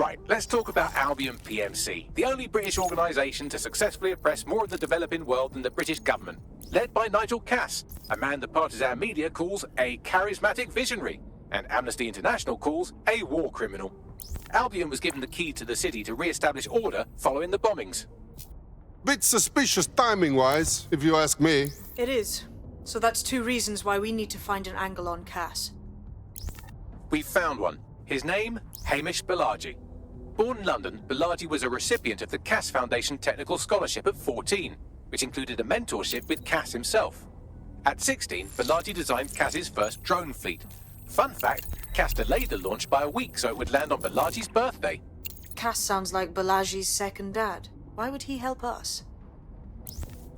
Right, let's talk about Albion PMC, the only British organisation to successfully oppress more of the developing world than the British government. Led by Nigel Cass, a man the partisan media calls a charismatic visionary, and Amnesty International calls a war criminal. Albion was given the key to the city to re-establish order following the bombings. Bit suspicious timing-wise, if you ask me. It is. So that's two reasons why we need to find an angle on Cass. We've found one. His name, Hamish Balaji. Born in London, Balaji was a recipient of the Cass Foundation Technical Scholarship at 14, which included a mentorship with Cass himself. At 16, Balaji designed Cass's first drone fleet. Fun fact, Cass delayed the launch by a week so it would land on Balaji's birthday. Cass sounds like Balaji's second dad. Why would he help us?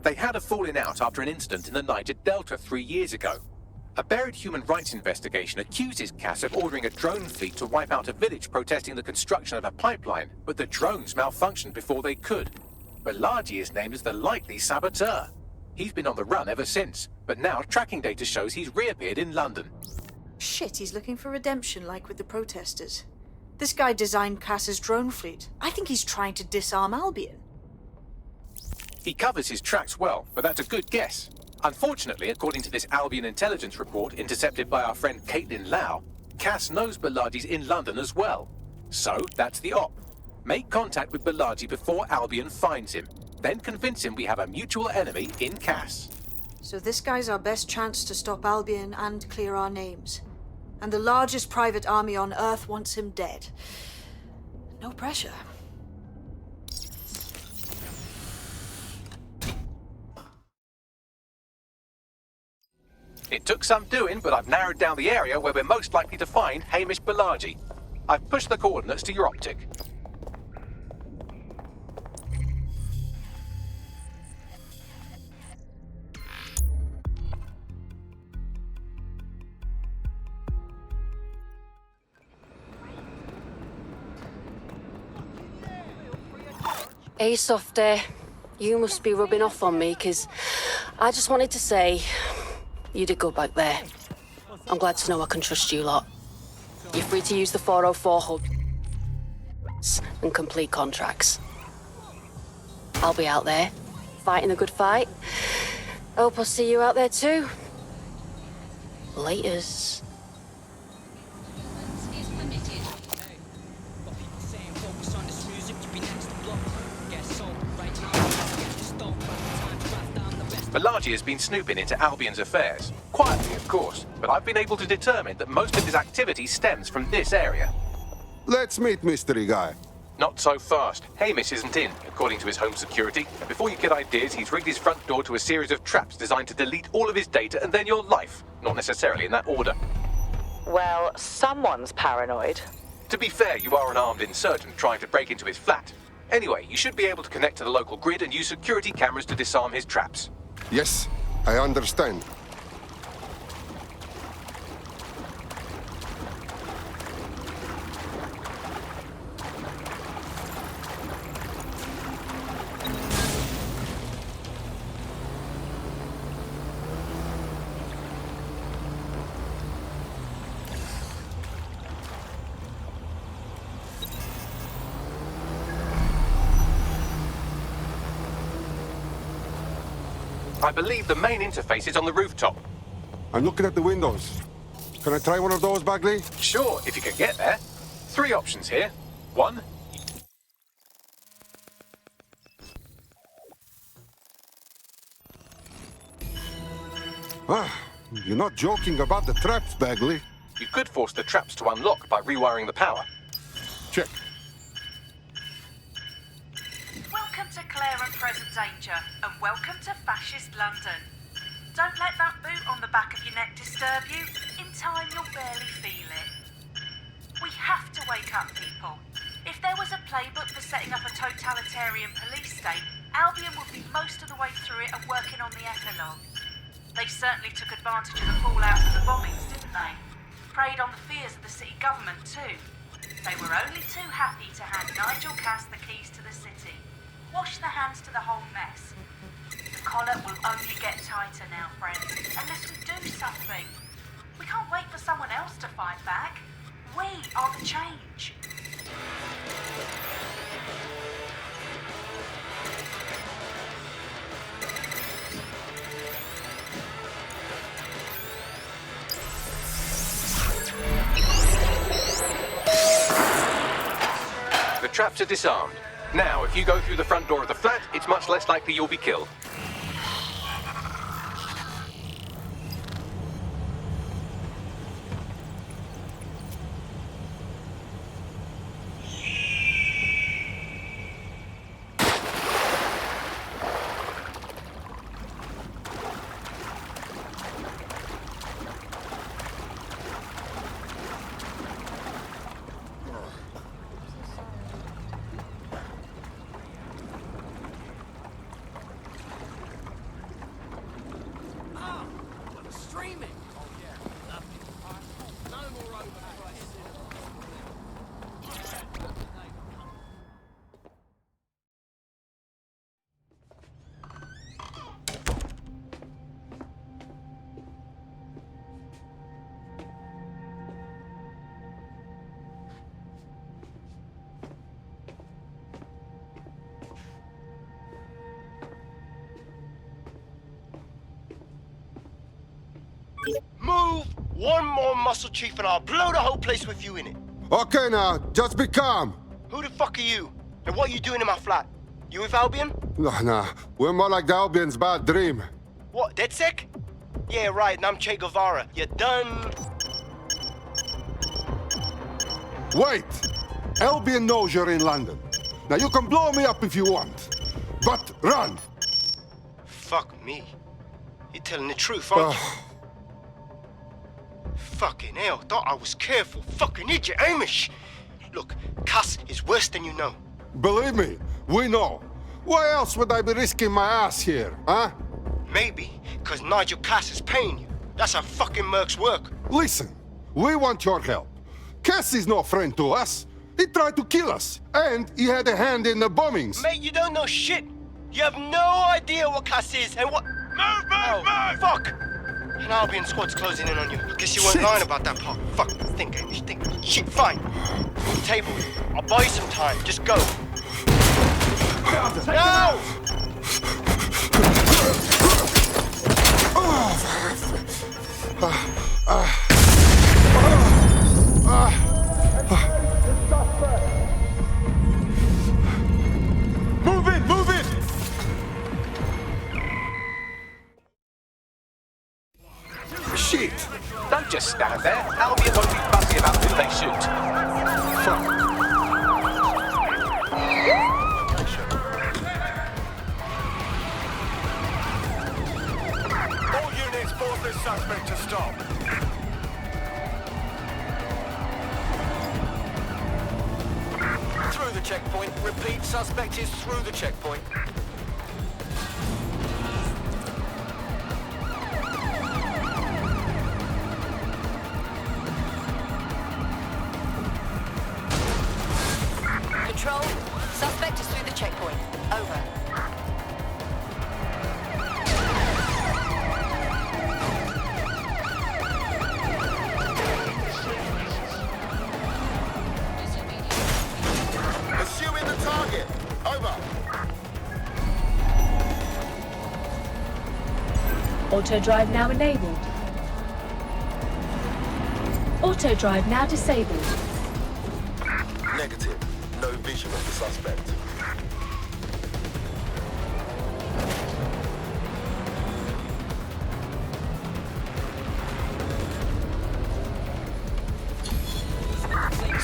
They had a falling out after an incident in the Niger Delta 3 years ago. A buried human rights investigation accuses Cass of ordering a drone fleet to wipe out a village protesting the construction of a pipeline, but the drones malfunctioned before they could. Balaji is named as the likely saboteur. He's been on the run ever since, but now tracking data shows he's reappeared in London. Shit, he's looking for redemption like with the protesters. This guy designed Cass's drone fleet. I think he's trying to disarm Albion. He covers his tracks well, but that's a good guess. Unfortunately, according to this Albion intelligence report intercepted by our friend Caitlin Lau, Cass knows Balaji's in London as well. So, that's the op. Make contact with Balaji before Albion finds him. Then convince him we have a mutual enemy in Cass. So this guy's our best chance to stop Albion and clear our names. And the largest private army on Earth wants him dead. No pressure. It took some doing, but I've narrowed down the area where we're most likely to find Hamish Balaji. I've pushed the coordinates to your optic. Hey, Softy. You must be rubbing off on me, 'cause I just wanted to say you did good back there. I'm glad to know I can trust you lot. You're free to use the 404 hull and complete contracts. I'll be out there, fighting a good fight. Hope I'll see you out there too. Laters. Balaji has been snooping into Albion's affairs. Quietly, of course, but I've been able to determine that most of his activity stems from this area. Let's meet mystery guy. Not so fast. Hamish isn't in, according to his home security. Before you get ideas, he's rigged his front door to a series of traps designed to delete all of his data and then your life. Not necessarily in that order. Well, someone's paranoid. To be fair, you are an armed insurgent trying to break into his flat. Anyway, you should be able to connect to the local grid and use security cameras to disarm his traps. Yes, I understand. I believe the main interface is on the rooftop. I'm looking at the windows. Can I try one of those, Bagley? Sure, if you can get there. 3 options here. 1. Ah, you're not joking about the traps, Bagley. You could force the traps to unlock by rewiring the power. Check. Welcome to Claire and Present Danger, and welcome to Fascist London. Don't let that boot on the back of your neck disturb you. In time, you'll barely feel it. We have to wake up, people. If there was a playbook for setting up a totalitarian police state, Albion would be most of the way through it and working on the epilogue. They certainly took advantage of the fallout of the bombings, didn't they? Preyed on the fears of the city government, too. They were only too happy to hand Nigel Cass the keys to the city. Wash their hands to the whole mess. The collar will only get tighter now, friends, unless we do something. We can't wait for someone else to fight back. We are the change. traps are disarmed. Now, if you go through the front door of the flat, it's much less likely you'll be killed. Move one more muscle, Chief, and I'll blow the whole place with you in it. Okay now, just be calm. Who the fuck are you? And what are you doing in my flat? You with Albion? Nah, we're more like the Albion's bad dream. What, DedSec? Yeah, right, and I'm Che Guevara. You done? Wait! Albion knows you're in London. Now you can blow me up if you want, but run! Fuck me. You're telling the truth, aren't you? Fucking hell, thought I was careful. Fucking idiot, Amish. Look, Cass is worse than you know. Believe me, we know. Why else would I be risking my ass here, huh? Maybe, because Nigel Cass is paying you. That's how fucking mercs work. Listen, we want your help. Cass is no friend to us. He tried to kill us, and he had a hand in the bombings. Mate, you don't know shit. You have no idea what Cass is and what... Move! Fuck! An Albion squad's closing in on you. I guess you weren't lying about that part. Fuck, think, Amish, think. Shit, fine. Table, I'll buy you some time. Just go. No! Move in, move in! Shit! Don't just stand there. Albion won't be fussy about who they shoot. Fuck. All units, force this suspect to stop. Through the checkpoint. Repeat, suspect is through the checkpoint. Control, suspect is through the checkpoint. Over. Pursuing the target. Over. Auto drive now enabled. Auto drive now disabled. Negative. No vision of the suspect.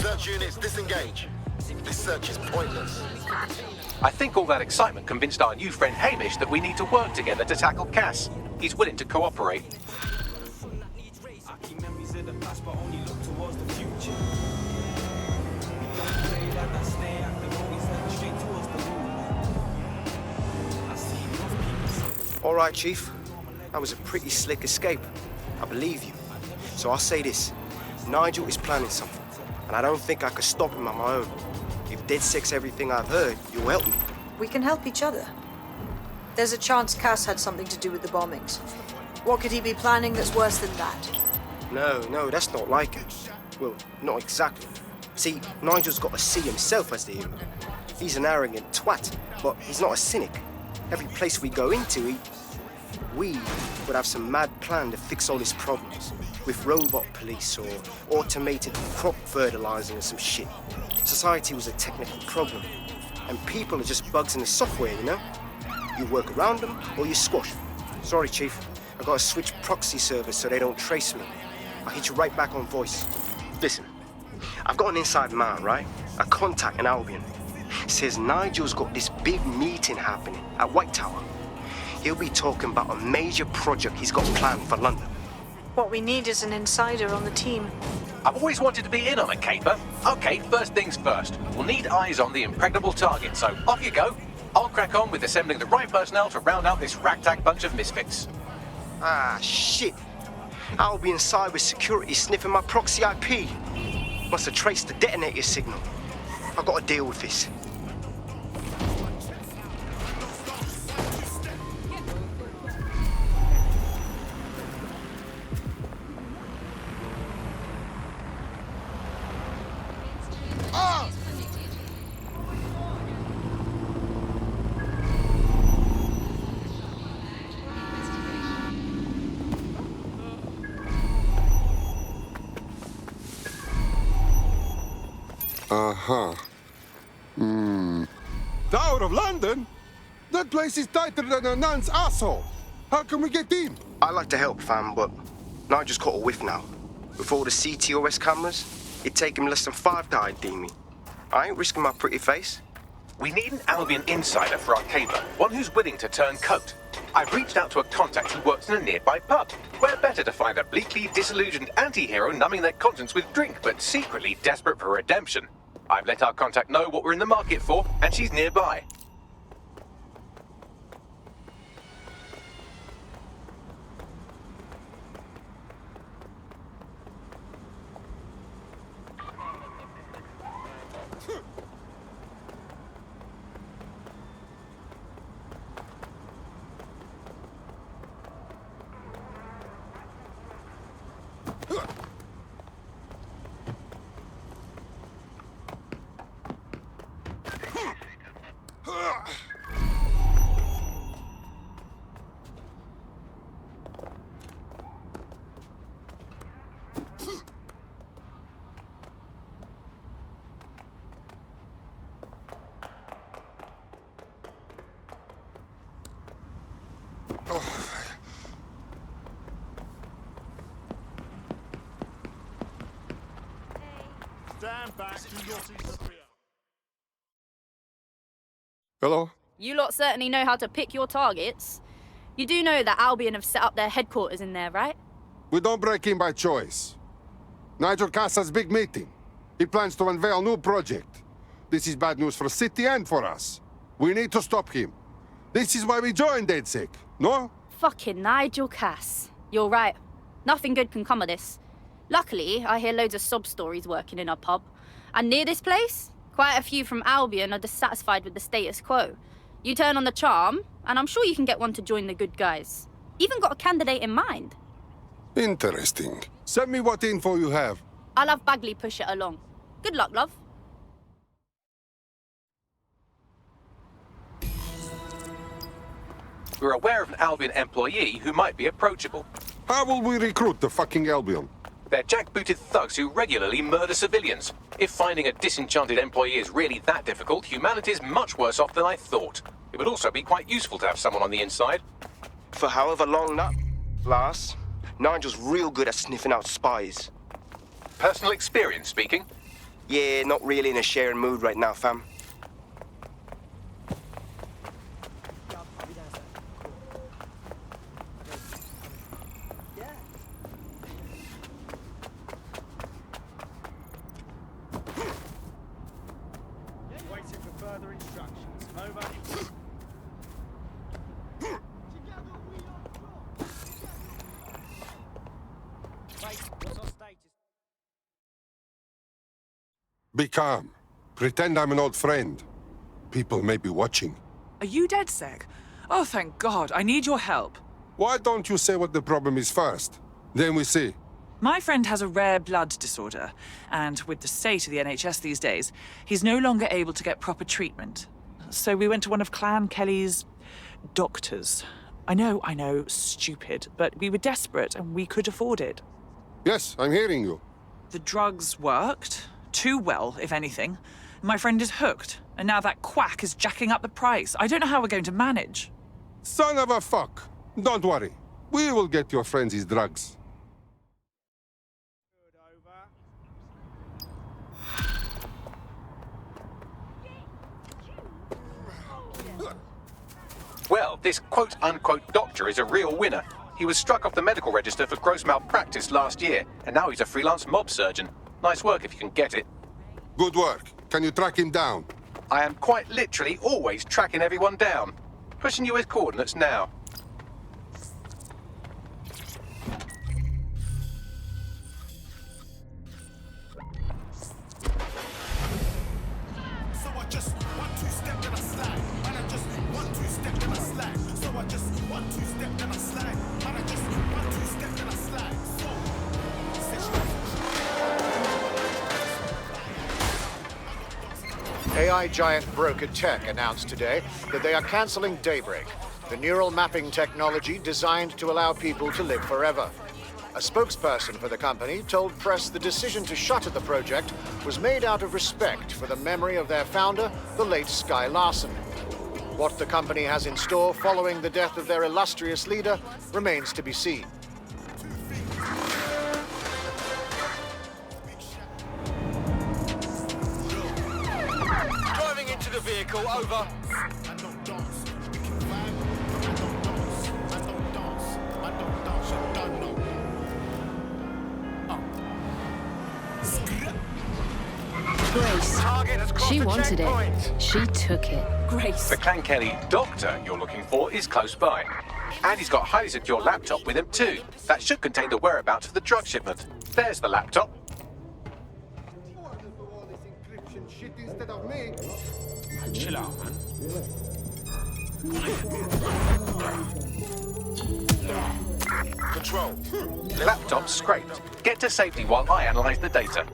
Search units, disengage. This search is pointless. I think all that excitement convinced our new friend Hamish that we need to work together to tackle Cass. He's willing to cooperate. All right, Chief. That was a pretty slick escape. I believe you. So I'll say this. Nigel is planning something, and I don't think I could stop him on my own. If DedSec's everything I've heard, you'll help me. We can help each other. There's a chance Cass had something to do with the bombings. What could he be planning that's worse than that? No, that's not like it. Well, not exactly. See, Nigel's got to see himself as the hero. He's an arrogant twat, but he's not a cynic. Every place we go into, we would have some mad plan to fix all his problems. With robot police or automated crop fertilizing or some shit. Society was a technical problem, and people are just bugs in the software, you know? You work around them, or you squash. Sorry, Chief. I gotta switch proxy servers so they don't trace me. I'll hit you right back on voice. Listen, I've got an inside man, right? A contact in Albion. Says Nigel's got this big meeting happening at White Tower. He'll be talking about a major project he's got planned for London. What we need is an insider on the team. I've always wanted to be in on a caper. Okay, first things first. We'll need eyes on the impregnable target, so off you go. I'll crack on with assembling the right personnel to round out this ragtag bunch of misfits. Ah, shit. Albion cybersecurity sniffing my proxy IP. Must have traced the detonator signal. I've got to deal with this. Tower of London? That place is tighter than a nun's asshole. How can we get in? I'd like to help, fam, but Nigel's caught a whiff now. With all the CTOS cameras, it'd take him less than 5 to ID me. I ain't risking my pretty face. We need an Albion insider for our caper, one who's willing to turn coat. I've reached out to a contact who works in a nearby pub. Where better to find a bleakly disillusioned anti-hero numbing their conscience with drink, but secretly desperate for redemption. I've let our contact know what we're in the market for, and she's nearby. Stand back, do not interfere. Hello? You lot certainly know how to pick your targets. You do know that Albion have set up their headquarters in there, right? We don't break in by choice. Nigel Casa's big meeting. He plans to unveil new project. This is bad news for City and for us. We need to stop him. This is why we joined Antec, no? Fucking Nigel Cass. You're right. Nothing good can come of this. Luckily, I hear loads of sob stories working in our pub. And near this place, quite a few from Albion are dissatisfied with the status quo. You turn on the charm, and I'm sure you can get one to join the good guys. Even got a candidate in mind. Interesting. Send me what info you have. I'll have Bagley push it along. Good luck, love. We're aware of an Albion employee who might be approachable. How will we recruit the fucking Albion? They're jackbooted thugs who regularly murder civilians. If finding a disenchanted employee is really that difficult, humanity's much worse off than I thought. It would also be quite useful to have someone on the inside. For however long that lasts, Nigel's real good at sniffing out spies. Personal experience speaking? Yeah, not really in a sharing mood right now, fam. Waiting for further instructions. Over. Be calm. Pretend I'm an old friend. People may be watching. Are you dead, Sec? Oh, thank God. I need your help. Why don't you say what the problem is first? Then we see. My friend has a rare blood disorder, and with the state of the NHS these days, he's no longer able to get proper treatment. So we went to one of Clan Kelly's doctors. I know, stupid, but we were desperate and we could afford it. Yes, I'm hearing you. The drugs worked. too well, if anything. My friend is hooked, and now that quack is jacking up the price. I don't know how we're going to manage. Son of a fuck! Don't worry. We will get your friends his drugs. Well, this quote-unquote doctor is a real winner. He was struck off the medical register for gross malpractice last year, and now he's a freelance mob surgeon. Nice work if you can get it. Good work. Can you track him down? I am quite literally always tracking everyone down. Pushing you his coordinates now. So I just 1-2 step then I slide. And I just 1-2 step then I slide. So I just 1-2 step then I slide. And I just 1-2 step then I slide. AI giant broker Tech announced today that they are canceling Daybreak, the neural mapping technology designed to allow people to live forever. A spokesperson for the company told press the decision to shutter the project was made out of respect for the memory of their founder, the late Sky Larson. What the company has in store following the death of their illustrious leader remains to be seen. Driving into the vehicle, over. Grace. She wanted it. She took it. Grace. The Clan Kelly doctor you're looking for is close by. And he's got a highly secure laptop with him too. That should contain the whereabouts of the drug shipment. There's the laptop. Chill out, man. Control. Laptop scraped. Get to safety while I analyze the data.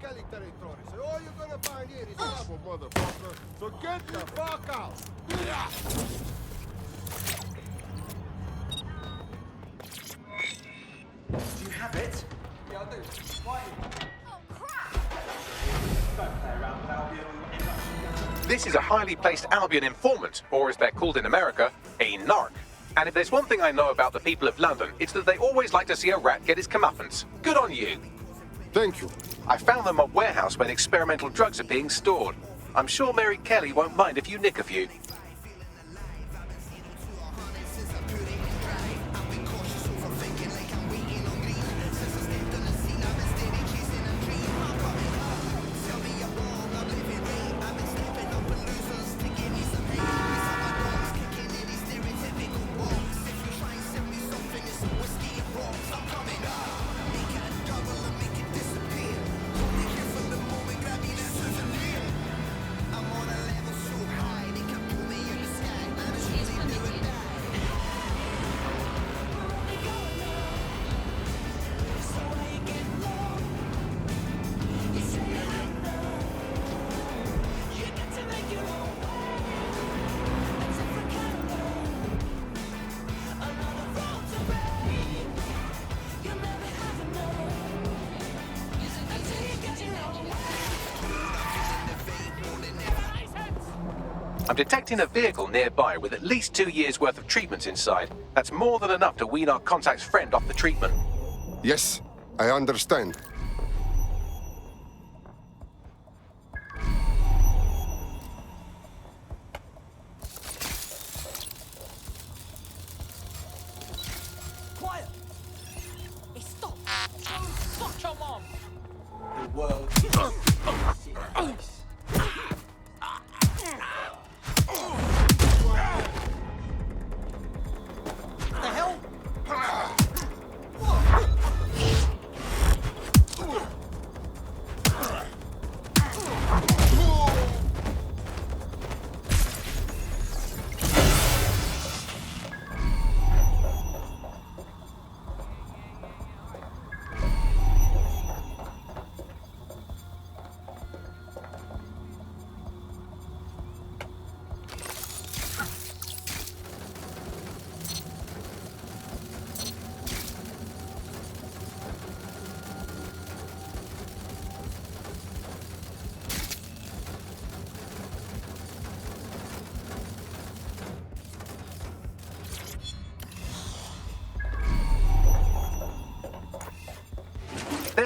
Kelly territory. So all you're gonna find here is trouble, motherfucker. So get the fuck out. Do you have it? Yeah, I do. Why? Oh, crap! Don't play around with Albion. This is a highly placed Albion informant, or as they're called in America, a narc. And if there's one thing I know about the people of London, it's that they always like to see a rat get his comeuppance. Good on you. Thank you. I found them a warehouse where the experimental drugs are being stored. I'm sure Mary Kelly won't mind if you nick a few. I'm detecting a vehicle nearby with at least 2 years' worth of treatments inside. That's more than enough to wean our contact's friend off the treatment. Yes, I understand. Quiet! Hey, stop! Fuck your mom! The world.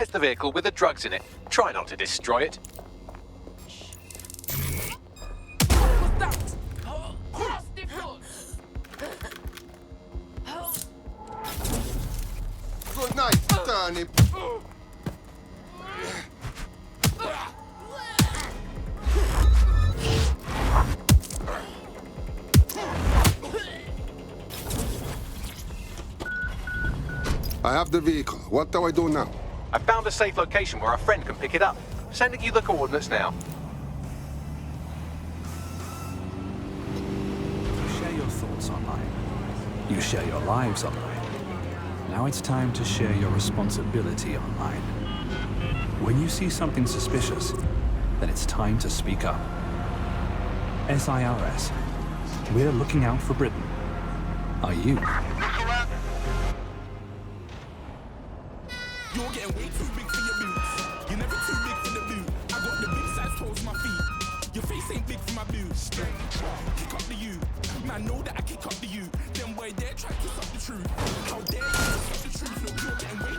Here's the vehicle with the drugs in it. Try not to destroy it. Good night, turnip. I have the vehicle. What do I do now? I found a safe location where a friend can pick it up. Sending you the coordinates now. You share your thoughts online. You share your lives online. Now it's time to share your responsibility online. When you see something suspicious, then it's time to speak up. SIRS. We're looking out for Britain. Are you? You're getting way too big for your boots. You're never too big for the boot. I got the big size toes for my feet. Your face ain't big for my boots. Kick up the you. Man, know that I kick up the you. Them boy there try to kiss up the truth. How dare you kiss up the truth? Look, you're getting way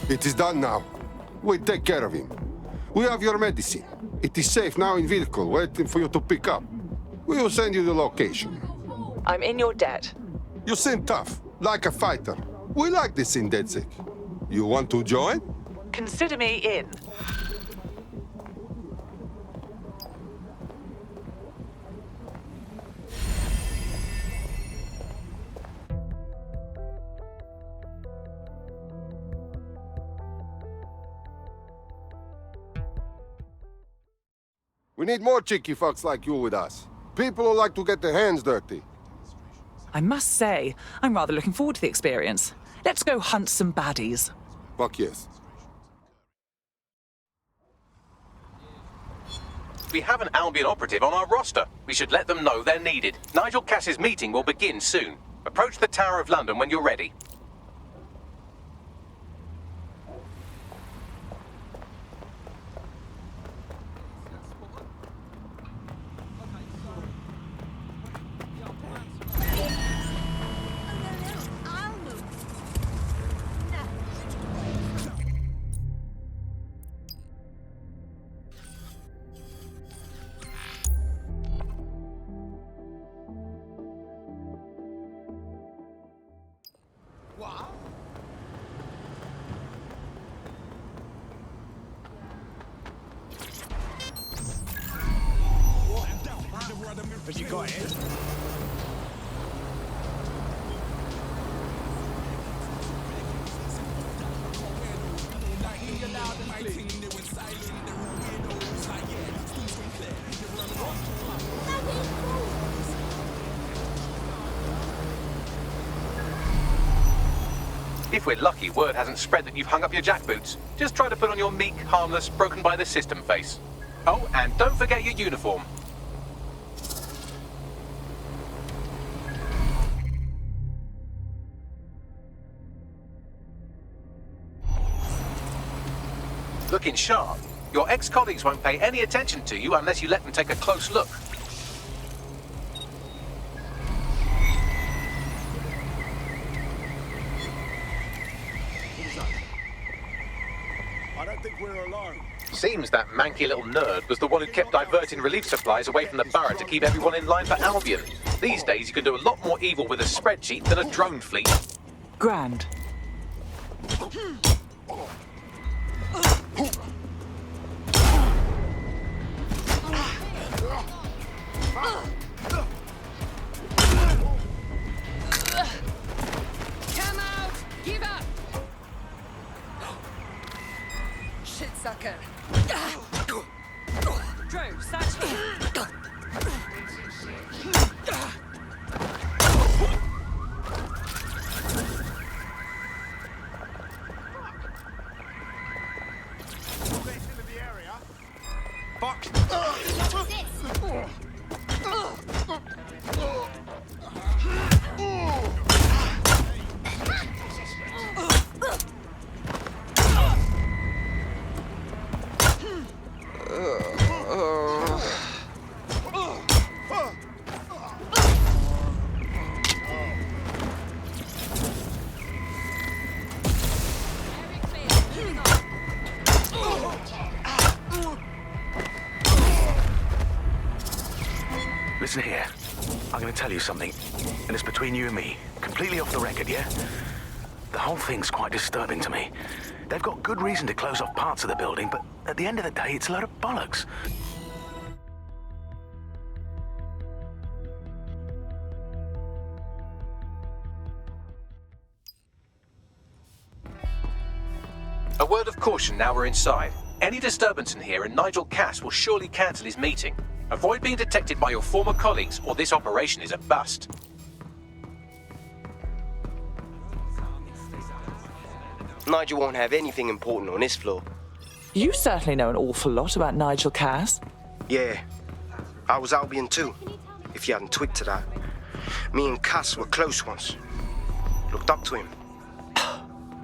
too. It is done now. We take care of him. We have your medicine. It is safe now in vehicle, waiting for you to pick up. We will send you the location. I'm in your debt. You seem tough, like a fighter. We like this in DedSec. You want to join? Consider me in. We need more cheeky fucks like you with us. People who like to get their hands dirty. I must say, I'm rather looking forward to the experience. Let's go hunt some baddies. Fuck yes. We have an Albion operative on our roster. We should let them know they're needed. Nigel Cass's meeting will begin soon. Approach the Tower of London when you're ready. But you got it. If we're lucky, word hasn't spread that you've hung up your jackboots. Just try to put on your meek, harmless, broken by the system face. Oh, and don't forget your uniform. Looking sharp. Your ex-colleagues won't pay any attention to you unless you let them take a close look. I don't think we're alone. Seems that manky little nerd was the one who kept diverting relief supplies away from the borough to keep everyone in line for Albion. These days, you can do a lot more evil with a spreadsheet than a drone fleet. Grand. Come out! Give up! Shit sucker! Drove, satchel. Listen here. I'm going to tell you something, and it's between you and me. Completely off the record, yeah? The whole thing's quite disturbing to me. They've got good reason to close off parts of the building, but at the end of the day, it's a load of bollocks. A word of caution now we're inside. Any disturbance in here and Nigel Cass will surely cancel his meeting. Avoid being detected by your former colleagues or this operation is a bust. Nigel won't have anything important on this floor. You certainly know an awful lot about Nigel Cass. Yeah, I was Albion too, if you hadn't twigged to that. Me and Cass were close once. Looked up to him.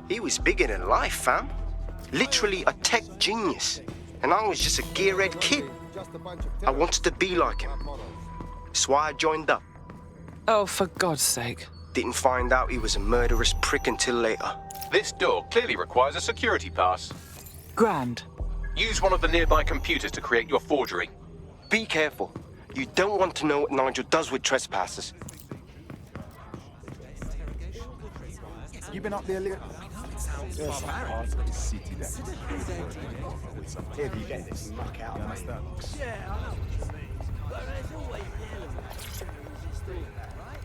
He was bigger than life, fam. Literally a tech genius. And I was just a gearhead kid. I wanted to be like him. That's why I joined up. Oh, for God's sake. Didn't find out he was a murderous prick until later. This door clearly requires a security pass. Grand. Use one of the nearby computers to create your forgery. Be careful. You don't want to know what Nigel does with trespassers. You been up there, Leah? There's some parts of the city that with some heavy lettuce muck out. You understand? Yeah, I know what you mean. But there's always the element of resisting that, right?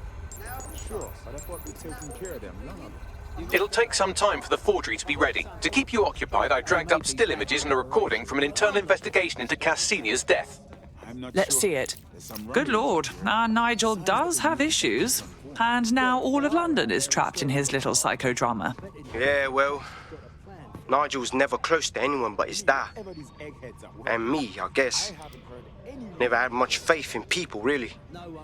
Sure, but I thought we'd taken care of them long ago. It'll take some time for the forgery to be ready. To keep you occupied, I dragged up still images and a recording from an internal investigation into Cass Sr.'s death. Let's see it. Good Lord, our Nigel does have issues. And now all of London is trapped in his little psychodrama. Yeah, well, Nigel's never close to anyone but his dad. And me, I guess. Never had much faith in people, really.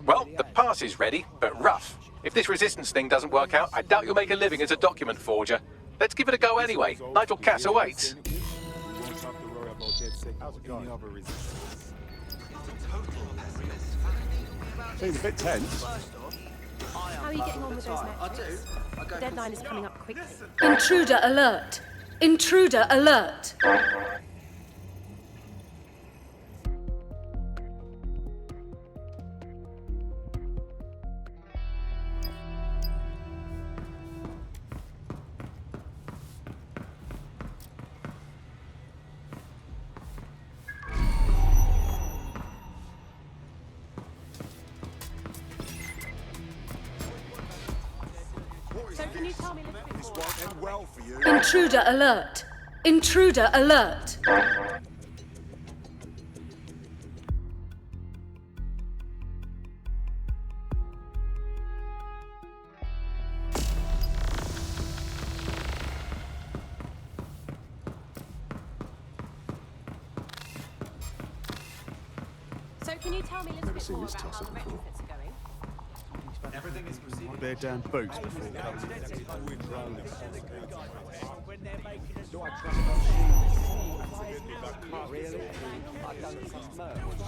Well, the pass is ready, but rough. If this resistance thing doesn't work out, I doubt you'll make a living as a document forger. Let's give it a go anyway. Nigel Cass awaits. Seems a bit tense. How are you getting on with those metrics? The deadline is coming up quickly. Intruder alert! Intruder alert! So can you tell me a little bit more? This won't end well for you. Intruder alert! Intruder alert! So can you tell me a little bit more about how the retrofits are going? Everything is proceeding. Their damn boots before coming.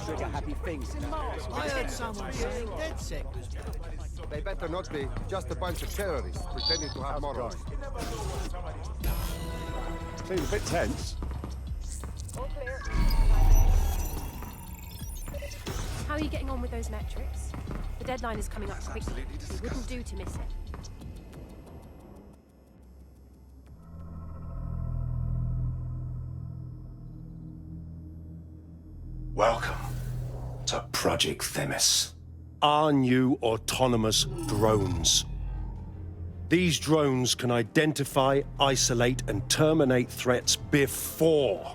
Trigger happy things. I heard someone saying DedSec was bad. They better not be. Just a bunch of terrorists pretending to have morals. Seems a bit tense. How are you getting on with those metrics? The deadline is coming up quickly. It wouldn't do to miss it. Welcome to Project Themis. Our new autonomous drones. These drones can identify, isolate, and terminate threats before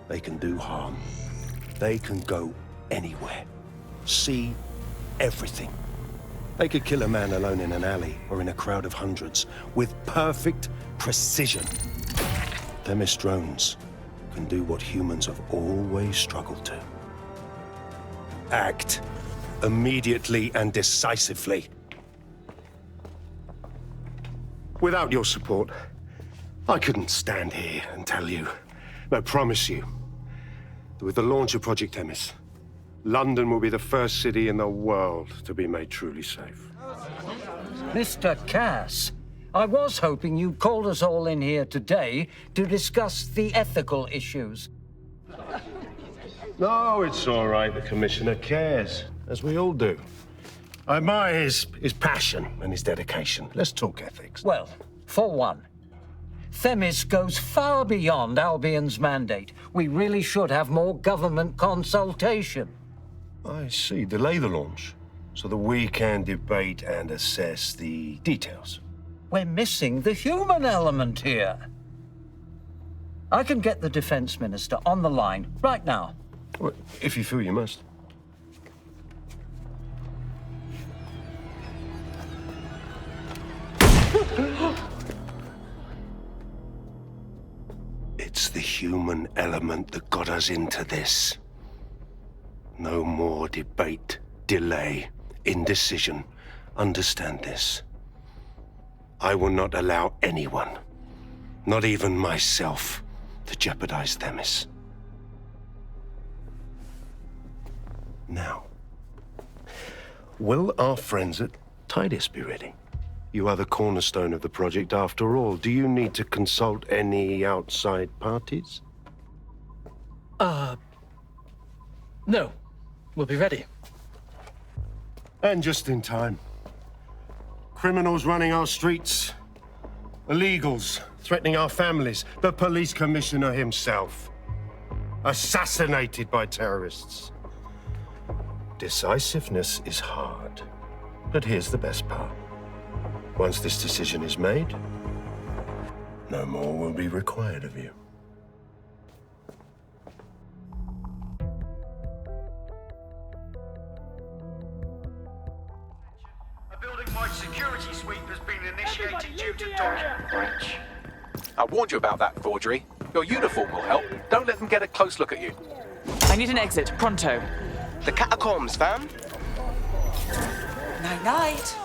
they can do harm. They can go anywhere, see everything. They could kill a man alone in an alley or in a crowd of hundreds with perfect precision. Themis drones can do what humans have always struggled to. Act immediately and decisively. Without your support, I couldn't stand here and tell you, I promise you, that with the launch of Project Themis, London will be the first city in the world to be made truly safe. Mr. Cass, I was hoping you called us all in here today to discuss the ethical issues. No, it's all right. The Commissioner cares. as we all do. I admire his passion and his dedication. Let's talk ethics. Well, for one, Themis goes far beyond Albion's mandate. We really should have more government consultation. I see. Delay the launch so that we can debate and assess the details. We're missing the human element here. I can get the Defense Minister on the line right now. Well, if you feel you must. It's the human element that got us into this. No more debate, delay, indecision. Understand this. I will not allow anyone, not even myself, to jeopardize Themis. Now, will our friends at Tidus be ready? You are the cornerstone of the project after all. Do you need to consult any outside parties? No. We'll be ready. And just in time. Criminals running our streets. Illegals threatening our families. The police commissioner himself. Assassinated by terrorists. Decisiveness is hard. But here's the best part. Once this decision is made, no more will be required of you. A building-wide security sweep has been initiated due to document breach. I warned you about that forgery. Your uniform will help. Don't let them get a close look at you. I need an exit, pronto. The catacombs, fam. Night-night.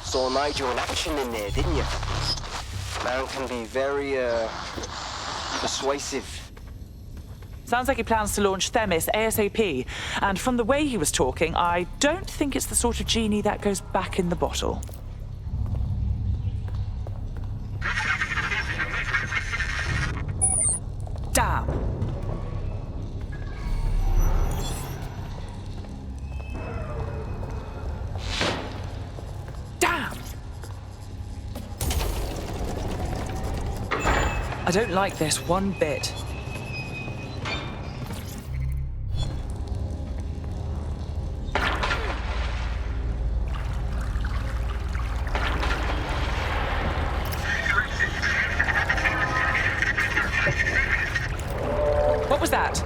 Saw Nigel in action in there, didn't you? Man can be very, persuasive. Sounds like he plans to launch Themis ASAP. And from the way he was talking, I don't think it's the sort of genie that goes back in the bottle. Damn. Damn. I don't like this one bit. What was that?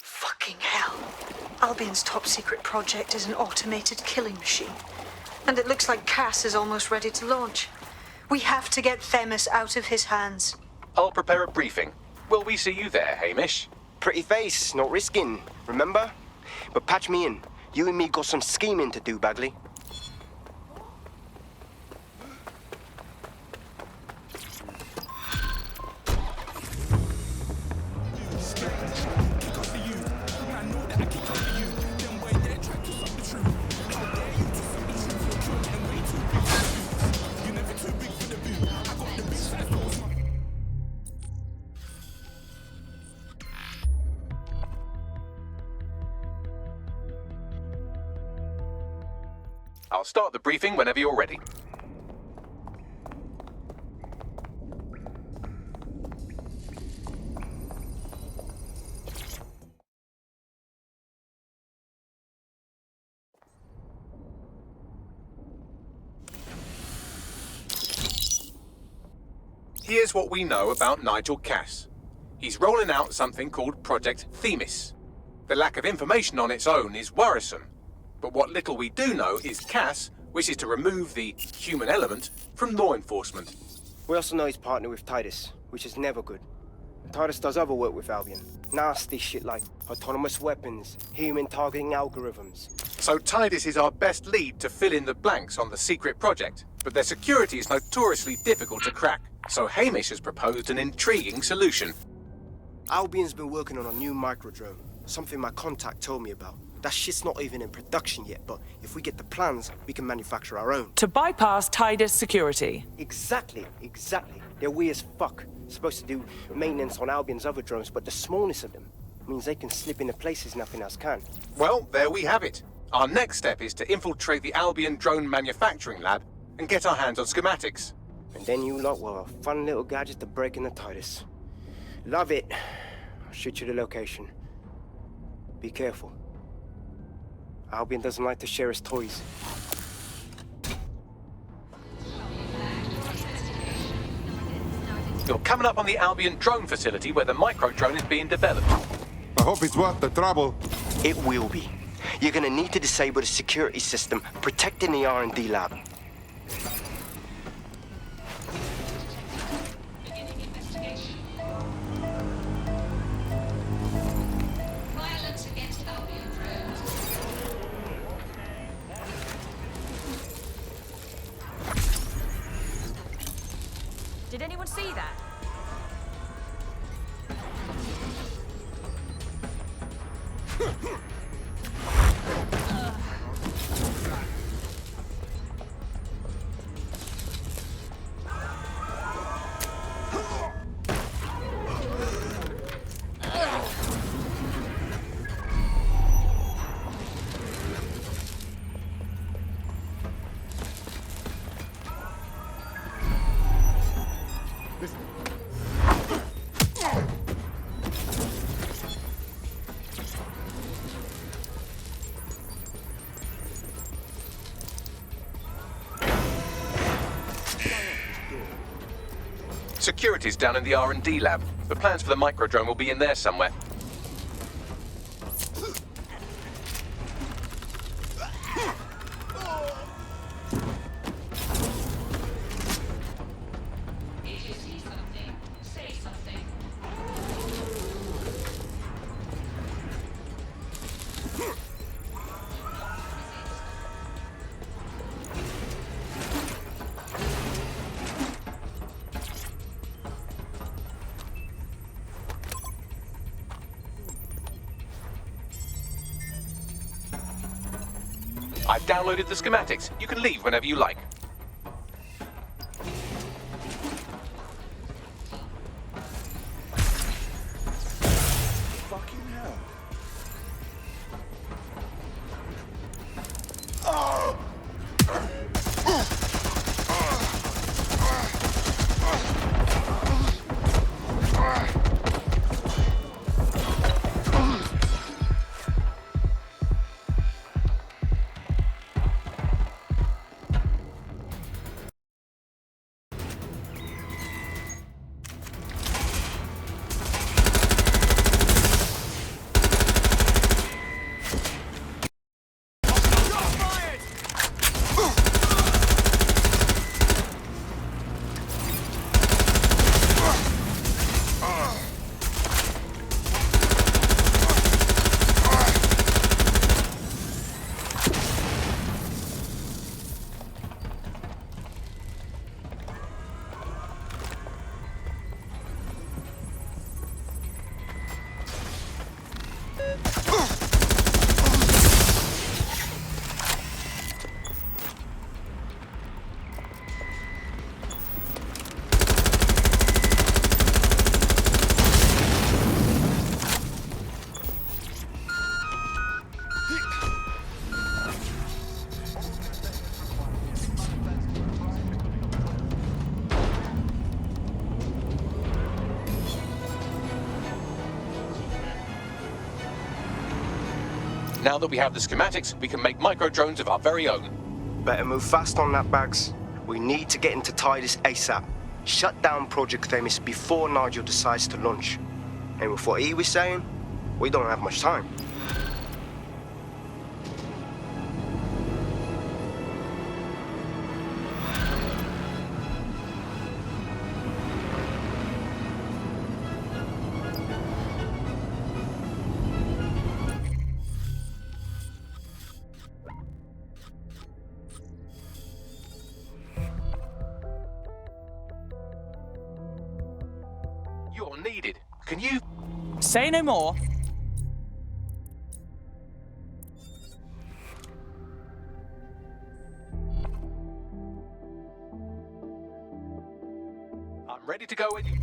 Fucking hell. Albion's top secret project is an automated killing machine. And it looks like Cass is almost ready to launch. We have to get Themis out of his hands. I'll prepare a briefing. Will we see you there, Hamish? Pretty face, not risking, remember? But patch me in. You and me got some scheming to do, Bagley. I'll start the briefing whenever you're ready. Here's what we know about Nigel Cass. He's rolling out something called Project Themis. The lack of information on its own is worrisome, but what little we do know is Cass wishes to remove the human element from law enforcement. We also know he's partnered with Titus, which is never good. Titus does other work with Albion. Nasty shit like autonomous weapons, human targeting algorithms. So Titus is our best lead to fill in the blanks on the secret project, but their security is notoriously difficult to crack. So Hamish has proposed an intriguing solution. Albion's been working on a new microdrone, something my contact told me about. That shit's not even in production yet, but if we get the plans, we can manufacture our own. To bypass Titus security. Exactly. They're weird as fuck. Supposed to do maintenance on Albion's other drones, but the smallness of them means they can slip into places nothing else can. Well, there we have it. Our next step is to infiltrate the Albion drone manufacturing lab and get our hands on schematics. And then you lot will have a fun little gadget to break into Titus. Love it. I'll shoot you the location. Be careful. Albion doesn't like to share his toys. You're coming up on the Albion drone facility where the micro-drone is being developed. I hope it's worth the trouble. It will be. You're gonna need to disable the security system protecting the R&D lab. Did anyone see that? Security's down in the R&D lab. The plans for the microdrone will be in there somewhere. If you see something, say something. I've downloaded the schematics. You can leave whenever you like. Fucking hell. Now that we have the schematics, we can make micro-drones of our very own. Better move fast on that, Bags. We need to get into Titus ASAP. Shut down Project Themis before Nigel decides to launch. And with what he was saying, we don't have much time. You're needed. Can you... Say no more. I'm ready to go when you...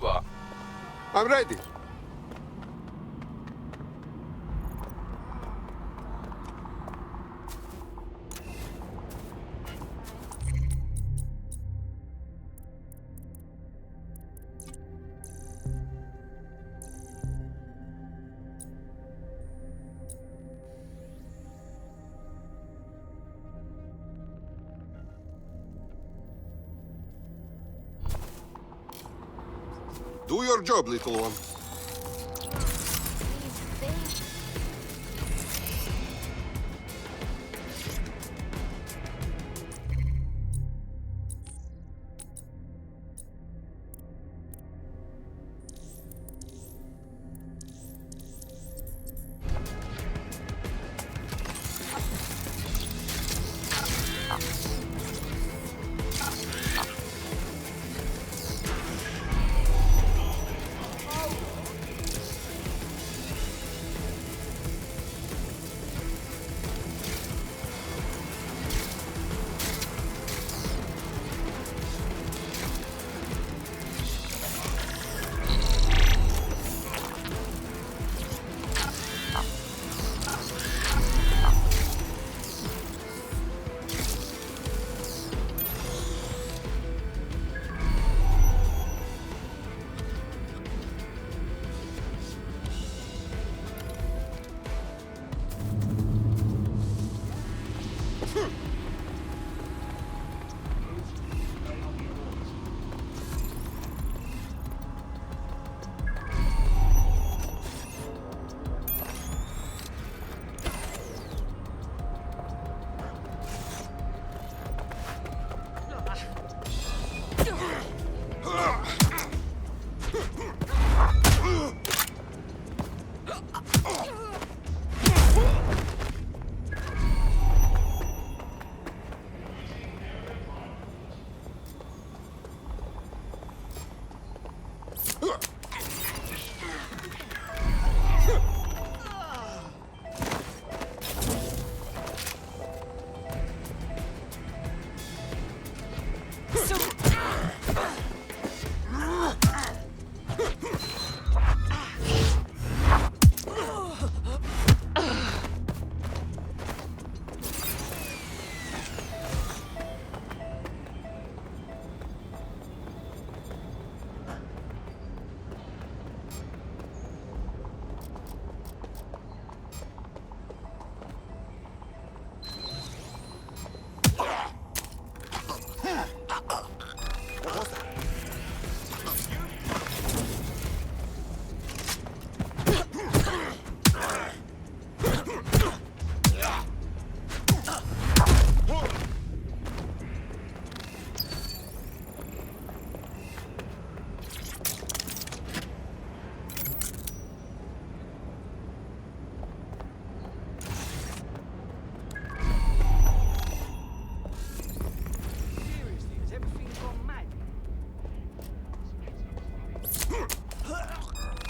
What? I'm ready. Do your job, little one.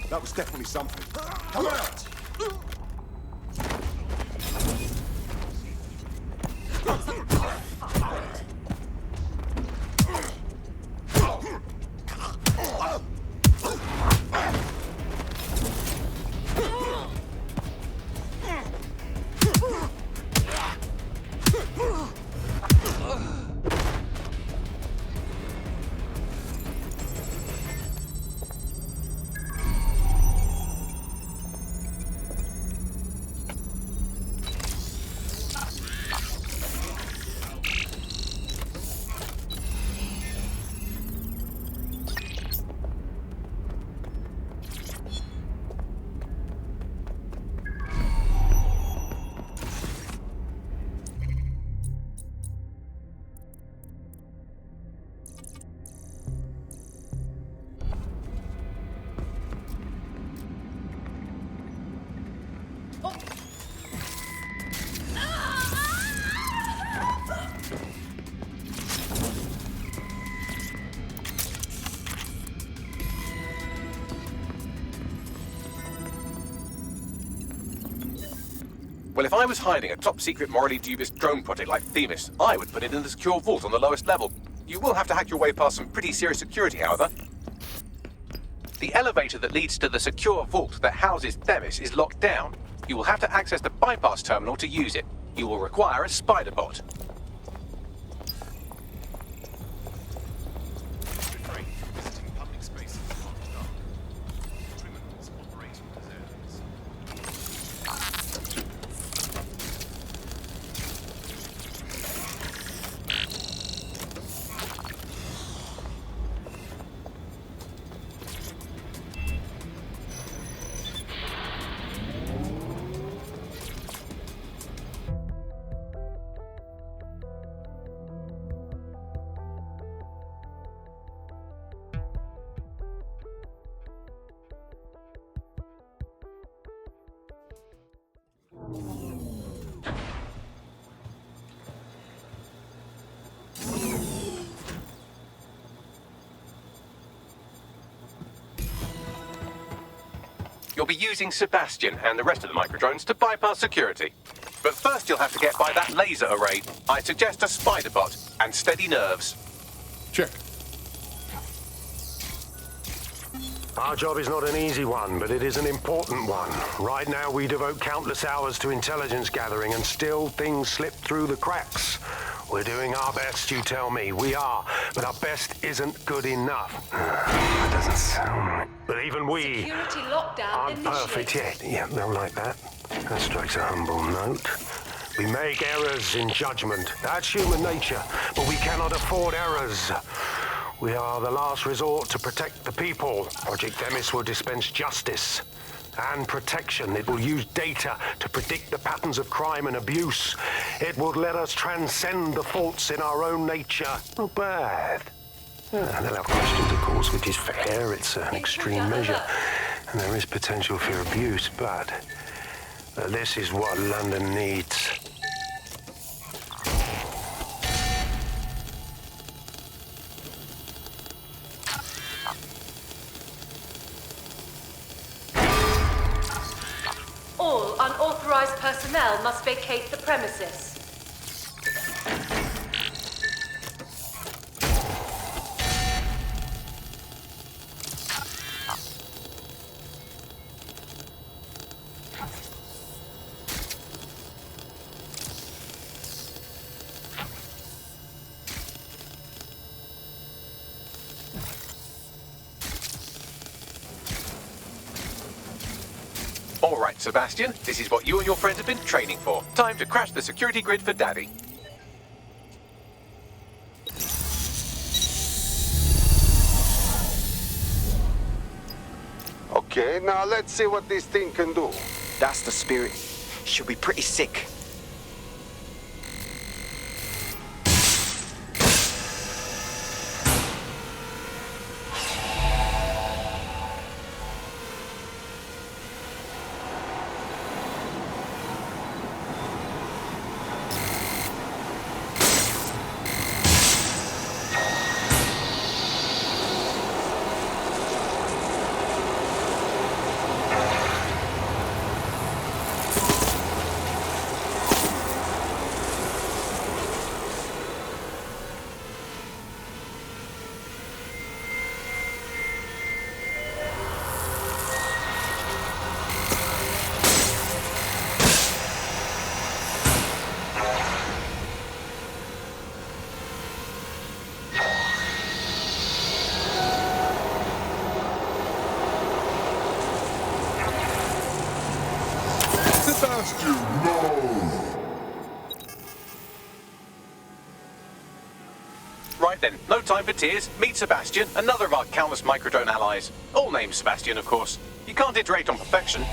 That was definitely something. Come out! Well, if I was hiding a top-secret, morally dubious drone project like Themis, I would put it in the secure vault on the lowest level. You will have to hack your way past some pretty serious security, however. The elevator that leads to the secure vault that houses Themis is locked down. You will have to access the bypass terminal to use it. You will require a spider bot. You'll be using Sebastian and the rest of the microdrones to bypass security. But first you'll have to get by that laser array. I suggest a spider bot and steady nerves. Check. Our job is not an easy one, but it is an important one. Right now we devote countless hours to intelligence gathering and still things slip through the cracks. We're doing our best, you tell me. We are, but our best isn't good enough. That doesn't sound right. But even we Security lockdown aren't perfect yet. Yeah, they'll like that. That strikes a humble note. We make errors in judgment. That's human nature, but we cannot afford errors. We are the last resort to protect the people. Project Themis will dispense justice and protection. It will use data to predict the patterns of crime and abuse. It will let us transcend the faults in our own nature. Not bad. They'll have questions, of course, which is fair. It's an extreme measure, and there is potential for abuse, but this is what London needs. All unauthorized personnel must vacate the premises. All right, Sebastian, this is what you and your friends have been training for. Time to crash the security grid for Daddy. Okay, now let's see what this thing can do. That's the spirit. She'll be pretty sick. Sebastian, no! Right then, no time for tears. Meet Sebastian, another of our countless microdrone allies. All named Sebastian, of course. You can't iterate on perfection.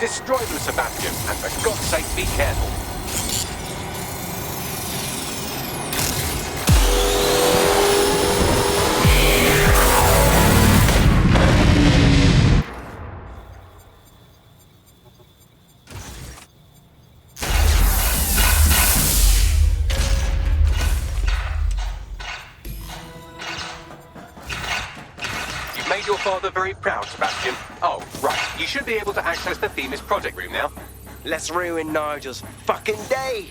Destroy them, Sebastian, and for God's sake, be careful. Made your father very proud, Sebastian. Oh, right. You should be able to access the Themis project room now. Let's ruin Nigel's fucking day!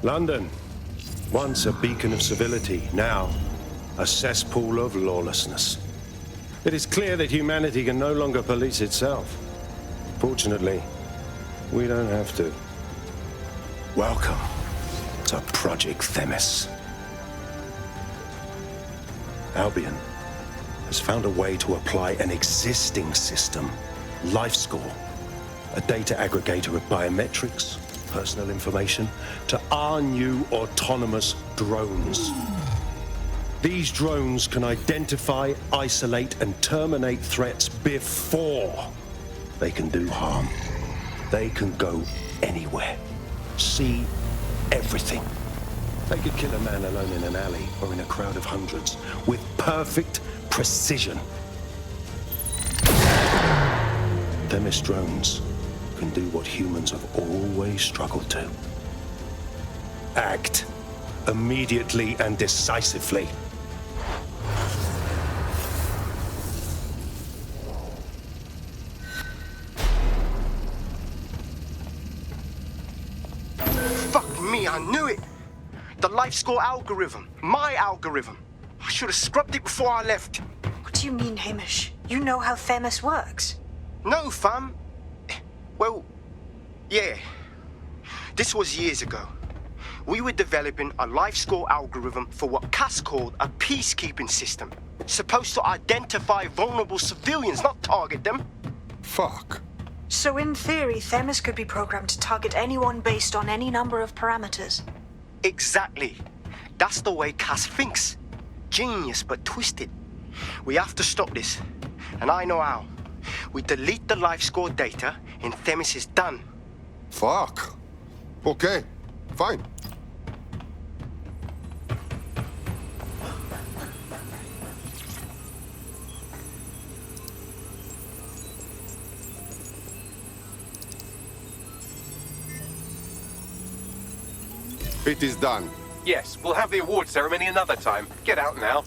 London, once a beacon of civility, now a cesspool of lawlessness. It is clear that humanity can no longer police itself. Fortunately, we don't have to. Welcome to Project Themis. Albion has found a way to apply an existing system, LifeScore, a data aggregator of biometrics, personal information, to our new autonomous drones. These drones can identify, isolate, and terminate threats before they can do harm. They can go anywhere, see everything. They could kill a man alone in an alley or in a crowd of hundreds with perfect precision. Themis drones can do what humans have always struggled to. Act immediately and decisively. Fuck me, I knew it! The LifeScore algorithm. My algorithm. I should have scrubbed it before I left. What do you mean, Hamish? You know how Themis works. No, fam. Well, yeah. This was years ago. We were developing a LifeScore algorithm for what Cass called a peacekeeping system. Supposed to identify vulnerable civilians, not target them. Fuck. So in theory, Themis could be programmed to target anyone based on any number of parameters. Exactly. That's the way Cass thinks. Genius, but twisted. We have to stop this. And I know how. We delete the LifeScore data, and Themis is done. Fuck. Okay, fine. It is done. Yes, we'll have the award ceremony another time. Get out now.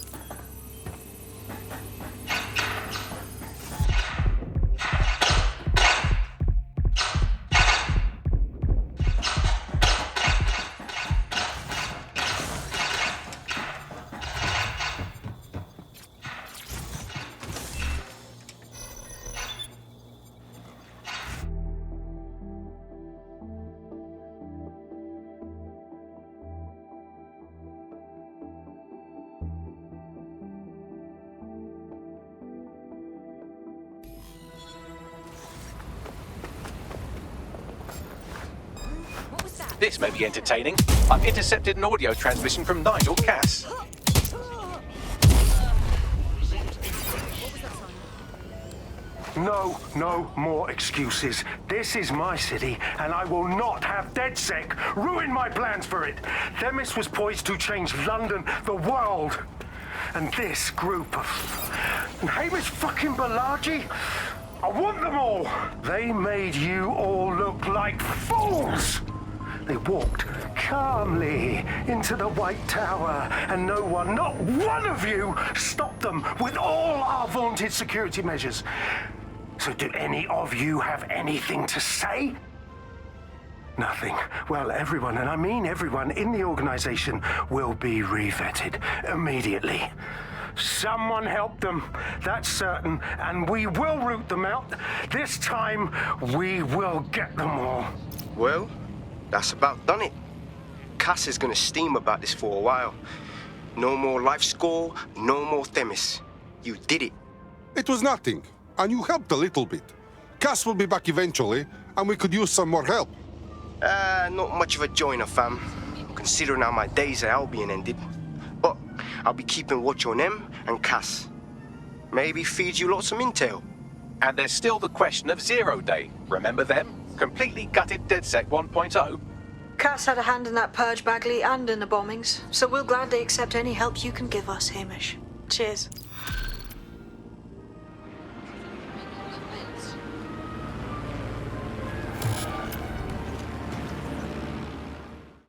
This may be entertaining. I've intercepted an audio transmission from Nigel Cass. No more excuses. This is my city, and I will not have DedSec ruin my plans for it. Themis was poised to change London, the world. And this group of... And Hamish fucking Balaji? I want them all! They made you all look like fools! They walked calmly into the White Tower, and no one, not one of you, stopped them with all our vaunted security measures. So do any of you have anything to say? Nothing. Well, everyone, and I mean everyone in the organization, will be re-vetted immediately. Someone help them, that's certain, and we will root them out. This time, we will get them all. Well, that's about done it. Cass is gonna steam about this for a while. No more LifeScore, no more Themis. You did it. It was nothing, and you helped a little bit. Cass will be back eventually, and we could use some more help. Not much of a joiner, fam, considering how my days at Albion ended. But I'll be keeping watch on them and Cass. Maybe feed you lots of intel. And there's still the question of Zero Day. Remember them? Completely gutted DedSec 1.0. Cass had a hand in that purge, Bagley, and in the bombings, so we'll gladly accept any help you can give us, Hamish. Cheers.